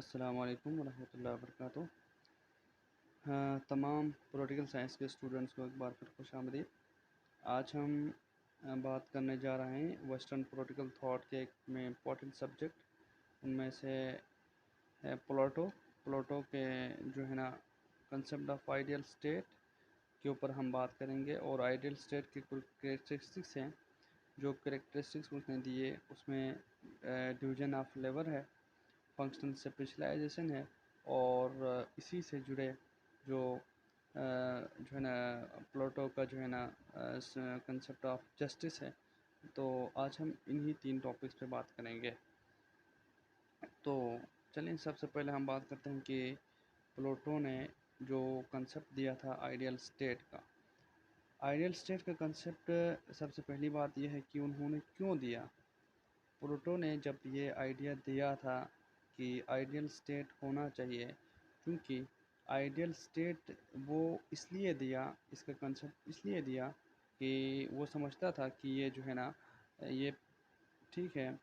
अस्सलामु अलैकुम वरहमतुल्लाहि वबरकातुहू। हाँ, तमाम पॉलिटिकल साइंस के स्टूडेंट्स को एक बार फिर खुशामदीद। आज हम बात करने जा रहे हैं वेस्टर्न पॉलिटिकल थॉट के एक में इम्पॉर्टेंट सब्जेक्ट, उनमें से है प्लेटो के जो है ना कंसेप्ट ऑफ आइडियल स्टेट के ऊपर हम बात करेंगे। और आइडियल स्टेट के कुछ कैरेक्टरिस्टिक्स हैं, जो कैरेक्टरिस्टिक्स उसने दिए उसमें डिवीजन ऑफ लेबर है, फंक्शनल स्पेशलाइजेशन है, और इसी से जुड़े जो जो है ना प्लेटो का जो है ना कंसेप्ट ऑफ जस्टिस है। तो आज हम इन्हीं तीन टॉपिक्स पे बात करेंगे। तो चलिए सबसे पहले हम बात करते हैं कि प्लेटो ने जो कंसेप्ट दिया था आइडियल स्टेट का। आइडियल स्टेट का कंसेप्ट सबसे पहली बात यह है कि उन्होंने क्यों दिया। प्लेटो ने जब ये आइडिया दिया था कि आइडियल स्टेट होना चाहिए, क्योंकि आइडियल स्टेट वो इसलिए दिया, इसका कंसेप्ट इसलिए दिया कि वो समझता था कि ये जो है ना ये ठीक है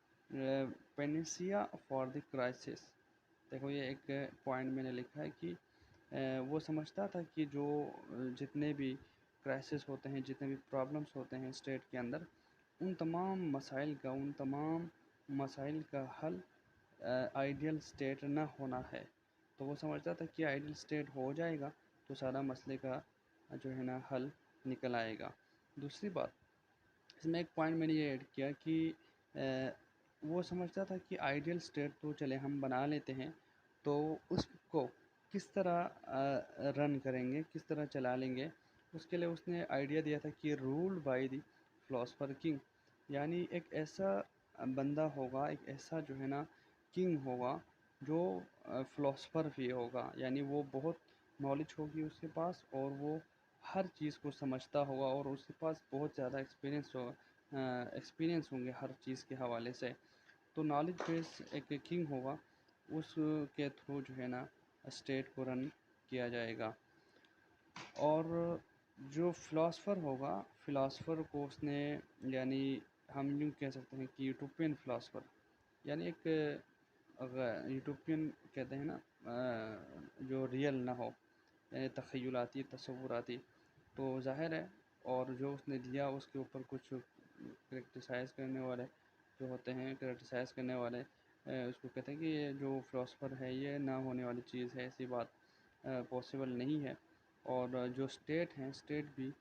पेनेसिया फॉर द क्राइसिस। देखो ये एक पॉइंट मैंने लिखा है कि वो समझता था कि जो जितने भी क्राइसिस होते हैं, जितने भी प्रॉब्लम्स होते हैं स्टेट के अंदर, उन तमाम मसाइल का हल आइडियल स्टेट ना होना है। तो वो समझता था कि आइडियल स्टेट हो जाएगा तो सारा मसले का जो है ना हल निकल आएगा। दूसरी बात, इसमें एक पॉइंट मैंने ये ऐड किया कि वो समझता था कि आइडियल स्टेट तो चले हम बना लेते हैं, तो उसको किस तरह रन करेंगे, किस तरह चला लेंगे। उसके लिए उसने आइडिया दिया था कि ruled by the philosopher king, यानी एक ऐसा बंदा होगा, एक ऐसा जो है ना किंग होगा जो फिलोसफर भी होगा, यानी वो बहुत नॉलेज होगी उसके पास और वो हर चीज़ को समझता होगा और उसके पास बहुत ज़्यादा एक्सपीरियंस होंगे हर चीज़ के हवाले से। तो नॉलेज बेस एक किंग होगा, उसके थ्रू जो है ना स्टेट को रन किया जाएगा। और जो फिलोसफर होगा, फिलोसफर को उसने, यानी हम यूँ कह सकते हैं कि यूटोपियन फिलोसफर, यानी एक अगर यूटोपियन कहते हैं ना जो रियल ना हो, यानी तख़य्युलाती तसव्वुराती, तो ज़ाहिर है। और जो उसने दिया उसके ऊपर कुछ क्रिटिसाइज़ करने वाले जो होते हैं, क्रिटिसाइज़ करने वाले उसको कहते हैं कि ये जो फ़िलोसफ़र है ये ना होने वाली चीज़ है, ऐसी बात पॉसिबल नहीं है। और जो स्टेट हैं, स्टेट भी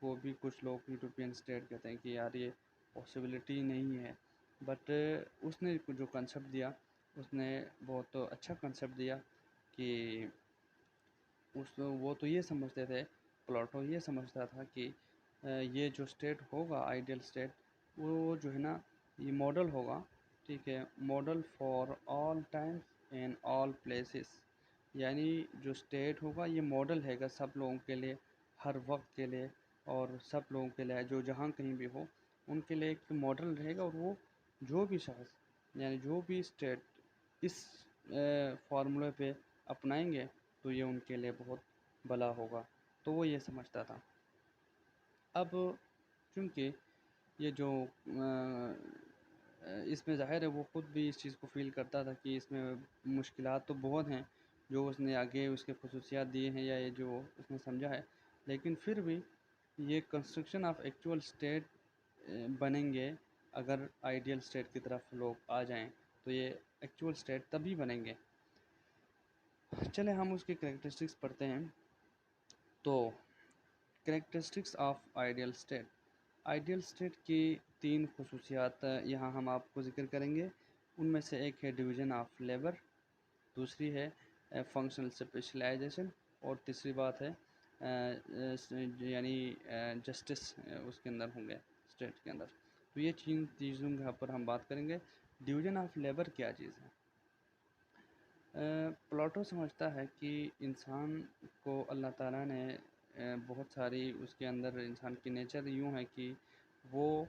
को भी कुछ लोग यूटोपियन स्टेट कहते हैं कि यार ये पॉसिबिलिटी नहीं है। बट उसने जो कंसेप्ट दिया, उसने बहुत अच्छा कंसेप्ट दिया कि वो तो ये समझते थे, प्लेटो ये समझता था कि ये जो स्टेट होगा आइडियल स्टेट, वो जो है ना ये मॉडल होगा, ठीक है, model for all times and all places. यानी जो स्टेट होगा ये मॉडल हैगा सब लोगों के लिए, हर वक्त के लिए, और सब लोगों के लिए जो जहाँ कहीं भी हो उनके लिए एक मॉडल रहेगा। और वो जो भी शख्स, यानी जो भी स्टेट इस फार्मूले पे अपनाएंगे तो ये उनके लिए बहुत भला होगा। तो वो ये समझता था। अब चूँकि ये जो इसमें ज़ाहिर है वो ख़ुद भी इस चीज़ को फ़ील करता था कि इसमें मुश्किलात तो बहुत हैं, जो उसने आगे उसके ख़ुसूसियात दिए हैं या ये जो उसने समझा है। लेकिन फिर भी ये कंस्ट्रक्शन ऑफ एक्चुअल स्टेट बनेंगे अगर आइडियल स्टेट की तरफ लोग आ जाएं, तो ये एक्चुअल स्टेट तभी बनेंगे। चले हम उसकी कैरेक्टरिस्टिक्स पढ़ते हैं। तो characteristics of ideal state, ideal state की तीन खसूसियात यहाँ हम आपको ज़िक्र करेंगे। उनमें से एक है डिवीज़न ऑफ लेबर, दूसरी है फंक्शनल स्पेशलाइजेशन, और तीसरी बात है यानी जस्टिस उसके अंदर होंगे स्टेट के अंदर। तो ये तीन चीज़ों के पर हम बात करेंगे। डिवीज़न ऑफ लेबर क्या चीज़ है? प्लेटो समझता है कि इंसान को अल्लाह ताला ने बहुत सारी उसके अंदर, इंसान की नेचर यूँ है कि वो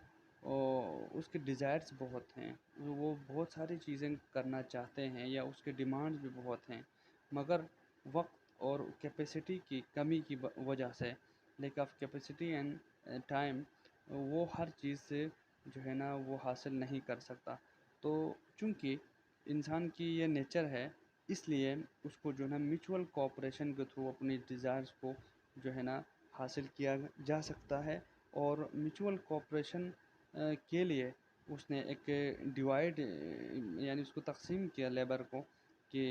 उसके डिज़ायर्स बहुत हैं, वो बहुत सारी चीज़ें करना चाहते हैं या उसके डिमांड्स भी बहुत हैं, मगर वक्त और कैपेसिटी की कमी की वजह से, lack of capacity and time, वो हर चीज़ से जो है ना वो हासिल नहीं कर सकता। तो चूँकि इंसान की ये नेचर है इसलिए उसको जो है ना म्यूचुअल कोऑपरेशन के थ्रू अपनी डिज़ायर्स को जो है ना हासिल किया जा सकता है। और म्यूचुअल कोऑपरेशन के लिए उसने एक डिवाइड यानी उसको तकसीम किया लेबर को कि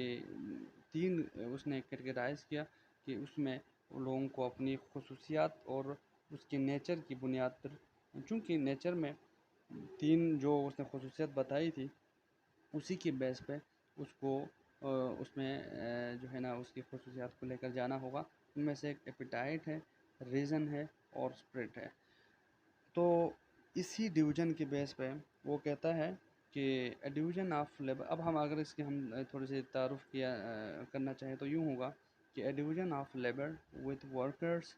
तीन उसने कैटेगराइज किया कि उसमें लोगों को अपनी खसूसियात और उसके नेचर की बुनियाद पर, चूँकि नेचर में तीन जो उसने खसूसियात बताई थी उसी की बेस पे उसको उसमें जो है ना उसकी खसूसियात को लेकर जाना होगा। उनमें से एक एपेटाइट है, रीज़न है और स्प्रिट है। तो इसी डिवीज़न के बेस पे वो कहता है कि डिवीज़न ऑफ लेबर, अब हम अगर इसके हम थोड़ी सी तारुफ किया करना चाहें तो यूँ होगा कि a division of labour with workers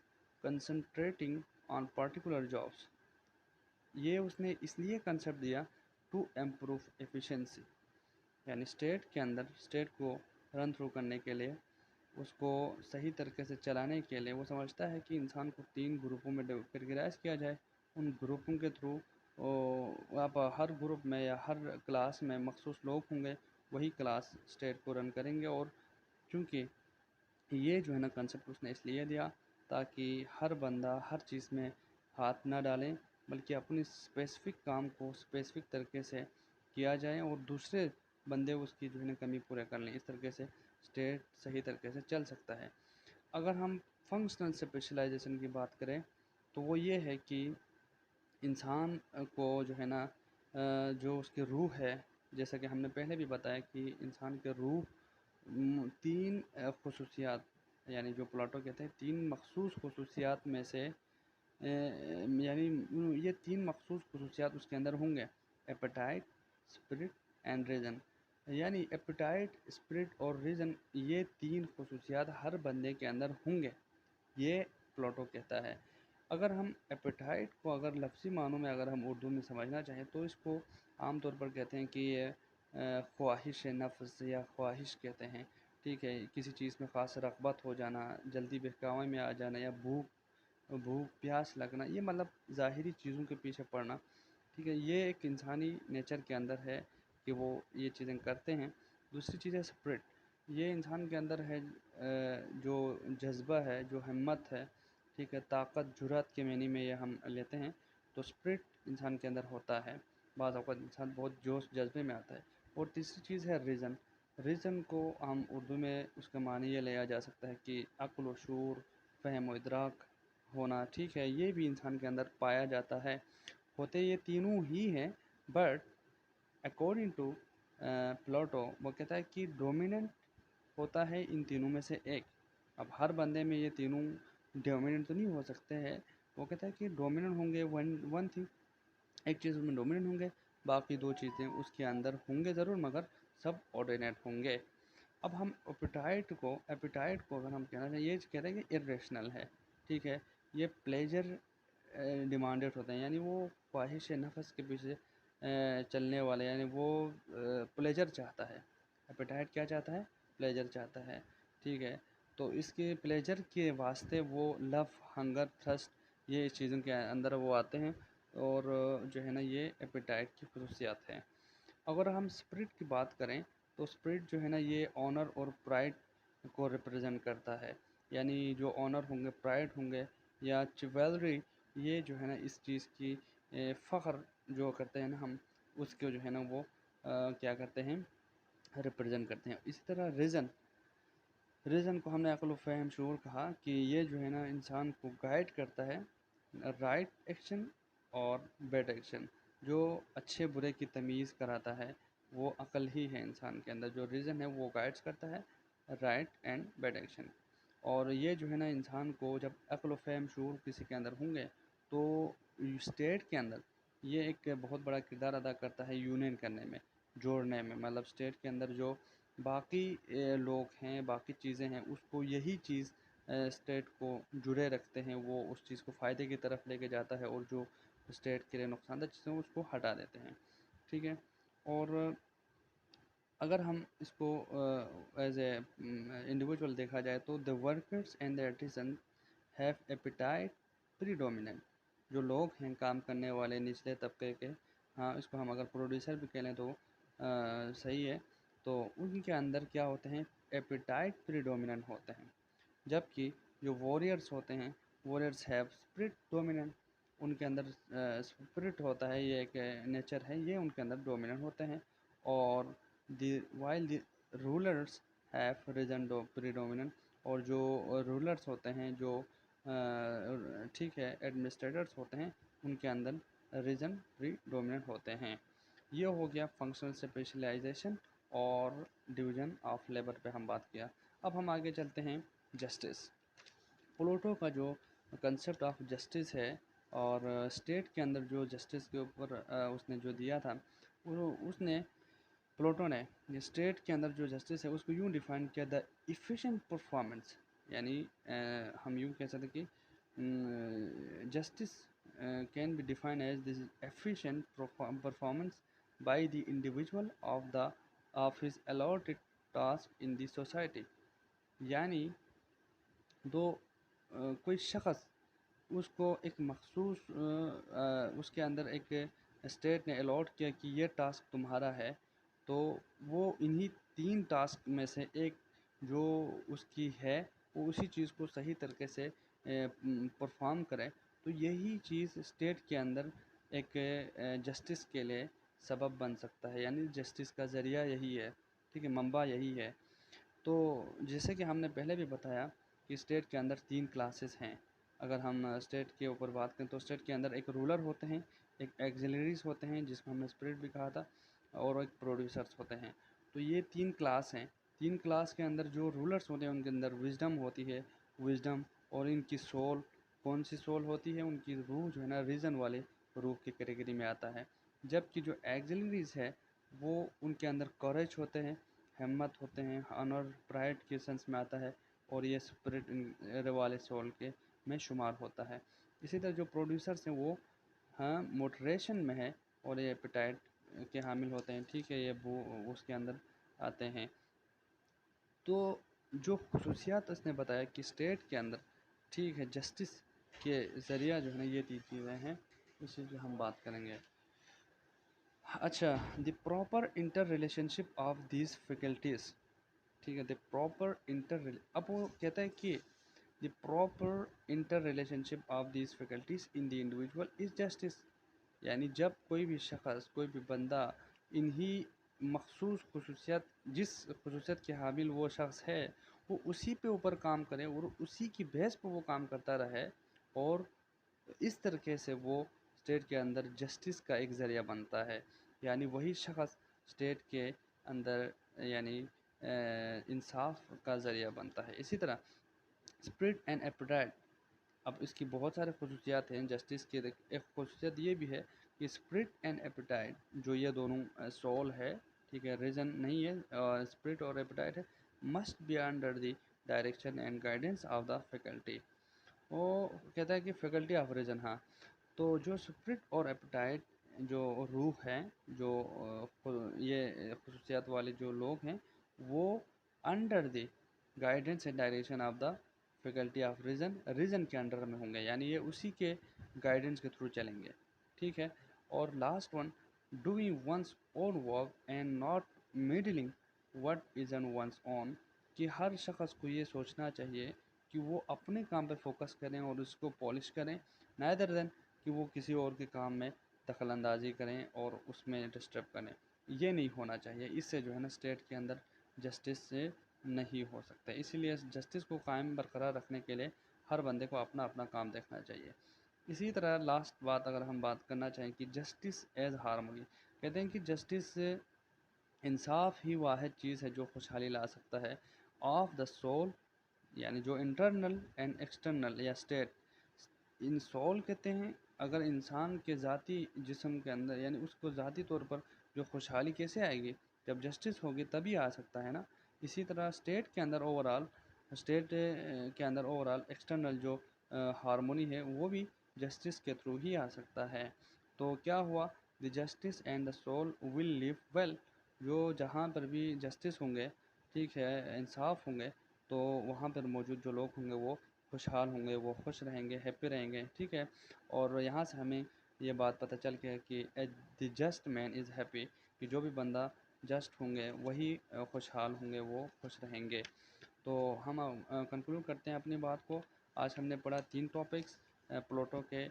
concentrating on particular jobs. ये उसने इसलिए कंसेप्ट दिया टू इम्प्रूव एफिशिएंसी, यानी स्टेट के अंदर स्टेट को रन थ्रू करने के लिए, उसको सही तरीके से चलाने के लिए वो समझता है कि इंसान को तीन ग्रुपों में कैटेगराइज किया जाए। उन ग्रुपों के थ्रू आप हर ग्रुप में या हर क्लास में मखसूस लोग होंगे, वही क्लास स्टेट को रन करेंगे। और चूँकि ये जो है ना कंसेप्ट उसने इसलिए दिया ताकि हर बंदा हर चीज़ में हाथ ना डालें, बल्कि अपनी स्पेसिफ़िक काम को स्पेसिफ़िक तरीके से किया जाए और दूसरे बंदे उसकी जो है ना कमी पूरा कर लें। इस तरीके से स्टेट सही तरीके से चल सकता है। अगर हम फंक्शनल स्पेशलाइजेशन की बात करें तो वो ये है कि इंसान को जो है ना जो उसकी रूह है, जैसा कि हमने पहले भी बताया कि इंसान के रूह तीन खसूसियात, यानी जो प्लाटो कहते हैं तीन मखसूस खसूसियात में से यानी ये तीन मखसूस खसूसियात उसके अंदर होंगे, एपेटाइट, स्पिरिट एंड रीज़न। यानी एपेटाइट, स्पिरिट और रीज़न, ये तीन खसूसियात हर बंदे के अंदर होंगे, ये प्लाटो कहता है। अगर हम एपेटाइट को अगर लफ्ज़ी मानों में अगर हम उर्दू में समझना चाहें तो इसको आम तौर पर कहते हैं कि ये ख्वाहिश नफ्स या ख्वाहिश कहते हैं। ठीक है, किसी चीज़ में ख़ास रग़बत हो जाना, जल्दी बहकावे में आ जाना या भूख भूख प्यास लगना, ये मतलब ज़ाहिरी चीज़ों के पीछे पड़ना। ठीक है, ये एक इंसानी नेचर के अंदर है कि वो ये चीज़ें करते हैं। दूसरी चीज़ है स्पिरिट, ये इंसान के अंदर है जो जज्बा है, जो हिम्मत है। ठीक है, ताकत, जुर्रत के मानी में ये हम लेते हैं। तो स्पिरिट इंसान के अंदर होता है, बाज़ औक़ात इंसान बहुत जोश जज्बे में आता है। और तीसरी चीज़ है रीज़न। रीज़न को हम उर्दू में उसका मानी ये लिया जा सकता है कि अक्ल व शूर, फ़हम व इदराक होना। ठीक है, ये भी इंसान के अंदर पाया जाता है। होते ये तीनों ही हैं, बट अकॉर्डिंग टू प्लाटो वो कहता है कि डोमिनेंट होता है इन तीनों में से एक। अब हर बंदे में ये तीनों डोमिनेंट तो नहीं हो सकते हैं। वो कहता है कि डोमिनेंट होंगे वन वन थिंग, एक चीज़ उसमें डोमिनेंट होंगे, बाकी दो चीज़ें उसके अंदर होंगे ज़रूर मगर सब ऑर्डिनेट होंगे। अब हम एपिटाइट को अगर हम कहना चाहिए, ये कहते हैं कि इरेशनल है। ठीक है, ये प्लेजर डिमांडेड होते हैं, यानी वो ख्वाहिश नफ्स के पीछे चलने वाले, यानी वो प्लेजर चाहता है। एपेटाइट क्या चाहता है? प्लेजर चाहता है। ठीक है, तो इसके प्लेजर के वास्ते वो लव, हंगर, थ्रस्ट, ये इस चीज़ों के अंदर वो आते हैं। और जो है ना ये एपेटाइट की खसूसियात हैं। अगर हम स्पिरिट की बात करें तो स्पिरिट जो है ना ये ऑनर और प्राइड को रिप्रेजेंट करता है। यानी जो ऑनर होंगे, प्राइड होंगे या चिवलरी, ये जो है ना इस चीज़ की फ़ख्र जो करते हैं ना हम, उसको जो है ना वो क्या करते हैं, रिप्रेजेंट करते हैं। इसी तरह रीज़न को हमने अक्ल व फ़हम शऊर कहा कि ये जो है ना इंसान को गाइड करता है राइट एक्शन और बैड एक्शन। जो अच्छे बुरे की तमीज़ कराता है वो अक्ल ही है इंसान के अंदर। जो रीज़न है वो गाइड्स करता है राइट एंड बैड एक्शन। और ये जो है ना इंसान को जब अक्ल व फ़हम शऊर किसी के अंदर होंगे तो स्टेट के अंदर ये एक बहुत बड़ा किरदार अदा करता है यूनियन करने में, जोड़ने में। मतलब स्टेट के अंदर जो बाकी लोग हैं, बाकी चीज़ें हैं, उसको यही चीज़ स्टेट को जुड़े रखते हैं। वो उस चीज़ को फ़ायदे की तरफ लेके जाता है और जो स्टेट के लिए नुकसानदेह चीज़ें हैं उसको हटा देते हैं। ठीक है, और अगर हम इसको एज ए इंडिविजुअल देखा जाए तो the workers and the artisan have appetite predominant. जो लोग हैं काम करने वाले निचले तबके के, हाँ इसको हम अगर प्रोड्यूसर भी कह लें तो सही है। तो उनके अंदर क्या होते हैं, एपिटाइट प्रीडोमिनेंट होते हैं, जबकि जो वॉरियर्स होते हैं, वॉरियर्स हैव स्पिरिट डोमिनेंट, उनके अंदर स्पिरिट होता है, ये एक नेचर है, ये उनके अंदर डोमिनेंट होते हैं। और while the rulers have reason predominant, और जो रूलर्स होते हैं, जो ठीक है एडमिनिस्ट्रेटर्स होते हैं, उनके अंदर रीजन प्रीडोमिनेंट होते हैं। ये हो गया फंक्शनल स्पेशलाइजेशन और डिवीजन ऑफ लेबर पे हम बात किया। अब हम आगे चलते हैं जस्टिस। प्लूटो का जो कंसेप्ट ऑफ जस्टिस है, और स्टेट के अंदर जो जस्टिस के ऊपर उसने जो दिया था, वो उसने प्लूटो ने स्टेट के अंदर जो जस्टिस है उसको यूँ डिफाइन किया, द इफ़िशिएंट परफॉर्मेंस, यानी हम यूँ कह सकते कि justice can be define as this efficient performance by the individual of his allotted task in the society. यानी कोई शख्स उसको एक मखसूस उसके अंदर एक स्टेट ने अलॉट किया कि ये टास्क तुम्हारा है, तो वो इन्हीं 3 टास्क में से एक जो उसकी है, वो उसी चीज़ को सही तरीके से परफॉर्म करे, तो यही चीज़ स्टेट के अंदर एक जस्टिस के लिए सबब बन सकता है, यानी जस्टिस का ज़रिया यही है, ठीक है, मंबा यही है। तो जैसे कि हमने पहले भी बताया कि स्टेट के अंदर 3 क्लासेस हैं। अगर हम स्टेट के ऊपर बात करें तो स्टेट के अंदर एक रूलर होते हैं, एक एक्सिलरीज होते हैं जिसको हमने स्पिरिट भी कहा था, और एक प्रोड्यूसर्स होते हैं। तो ये 3 क्लास हैं। 3 क्लास के अंदर जो रूलर्स होते हैं उनके अंदर विजडम होती है, विजडम, और इनकी सोल, कौन सी सोल होती है, उनकी रूह जो है ना रीज़न वाले रूह की कैटेगरी में आता है। जबकि जो एक्सिलरीज है वो उनके अंदर करेज होते हैं, हिम्मत होते हैं, ऑनर प्राइड के सेंस में आता है, और ये स्पिरिट वाले सोल के में शुमार होता है। इसी तरह जो प्रोड्यूसर्स हैं वो हाँ मोटरेशन में है, और ये एपेटाइट के हामिल होते हैं, ठीक है, ये वो उसके अंदर आते हैं। तो जो खसूसियात उसने बताया कि स्टेट के अंदर, ठीक है, जस्टिस के ज़रिया जो है ना ये 3 चीज़ें हैं, इसी की हम बात करेंगे। अच्छा, the proper inter relationship of these faculties, ठीक है, द प्रॉपर अब वो कहता है कि the proper inter relationship of these faculties in the individual is justice. यानी जब कोई भी शख्स, कोई भी बंदा इन्हीं मखसूस खसूसियत, जिस खसूसियत के हामिल वो शख्स है, वो उसी पे ऊपर काम करे और उसी की बेस पर वो काम करता रहे, और इस तरीके से वो स्टेट के अंदर जस्टिस का एक ज़रिया बनता है। यानी वही शख्स स्टेट के अंदर यानी इंसाफ का ज़रिया बनता है। इसी तरह स्पिरिट एंड एपेटाइट, अब इसकी बहुत सारे खसूसियात हैं जस्टिस की। एक खसूसियत ये भी है कि स्पिरिट एंड एपेटाइट, जो ये दोनों सोल है, ठीक है, रीज़न नहीं है, स्पिरिट और एपेटाइट है, must be under the direction and guidance of the faculty. वो कहता है कि फैकल्टी ऑफ रीज़न, हाँ, तो जो स्पिरिट और एपेटाइट जो रूह हैं, जो ये खसूसियात वाले जो लोग हैं, वो under the guidance and direction of the faculty of reason के अंडर में होंगे, यानी ये उसी के गाइडेंस के थ्रू चलेंगे, ठीक है। और last one, doing one's own work and not middling what is on one's own, कि हर शख्स को ये सोचना चाहिए कि वो अपने काम पे फोकस करें और उसको पॉलिश करें, नादर देन कि वो किसी और के काम में दखल अंदाजी करें और उसमें डिस्टर्ब करें। ये नहीं होना चाहिए, इससे जो है ना स्टेट के अंदर जस्टिस से नहीं हो सकता। इसीलिए जस्टिस को कायम बरकरार रखने के लिए हर बंदे को अपना अपना काम देखना चाहिए। इसी तरह लास्ट बात अगर हम बात करना चाहें कि जस्टिस एज हारमोनी, कहते हैं कि जस्टिस इंसाफ ही वाहिद चीज़ है जो खुशहाली ला सकता है, ऑफ द सोल, यानी जो इंटरनल एंड एक्सटर्नल या स्टेट। इन सोल कहते हैं अगर इंसान के ज़ाती जिस्म के अंदर, यानी उसको ज़ाती तौर पर जो खुशहाली कैसे आएगी, जब जस्टिस होगी तभी आ सकता है ना। इसी तरह स्टेट के अंदर ओवरऑल, स्टेट के अंदर ओवरऑल एक्सटर्नल जो हारमोनी है वो भी जस्टिस के थ्रू ही आ सकता है। तो क्या हुआ, the justice and the soul will live well, जो जहाँ पर भी जस्टिस होंगे, ठीक है, इंसाफ होंगे, तो वहाँ पर मौजूद जो लोग होंगे वो खुशहाल होंगे, वो खुश रहेंगे, हैप्पी रहेंगे, ठीक है। और यहाँ से हमें ये बात पता चल गया कि the just man is happy, कि जो भी बंदा जस्ट होंगे वही खुशहाल होंगे, वो खुश रहेंगे। तो हम कंक्लूड करते हैं अपनी बात को। आज हमने पढ़ा 3 टॉपिक्स प्लेटो के।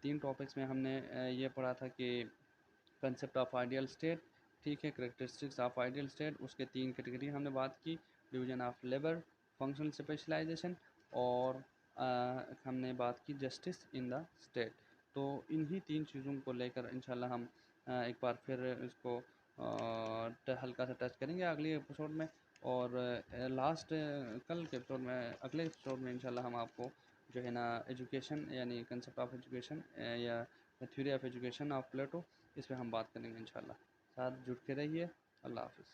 3 टॉपिक्स में हमने ये पढ़ा था कि कंसेप्ट ऑफ आइडियल स्टेट, ठीक है, करेक्टरिस्टिक्स ऑफ आइडियल स्टेट, उसके 3 कैटेगरी हमने बात की, division of labour, functional specialisation, और हमने बात की जस्टिस इन द स्टेट। तो इन्हीं 3 चीज़ों को लेकर इंशाल्लाह हम एक बार फिर इसको हल्का सा टच करेंगे अगले एपिसोड में। और लास्ट कल के एपिसोड में, अगले एपिसोड में इंशाल्लाह हम आपको जो है ना एजुकेशन यानी कंसेप्ट ऑफ एजुकेशन या theory of education of Plato, इस पर हम बात करेंगे इंशाल्लाह। साथ जुड़ के रहिए। अल्लाह हाफ़िज़।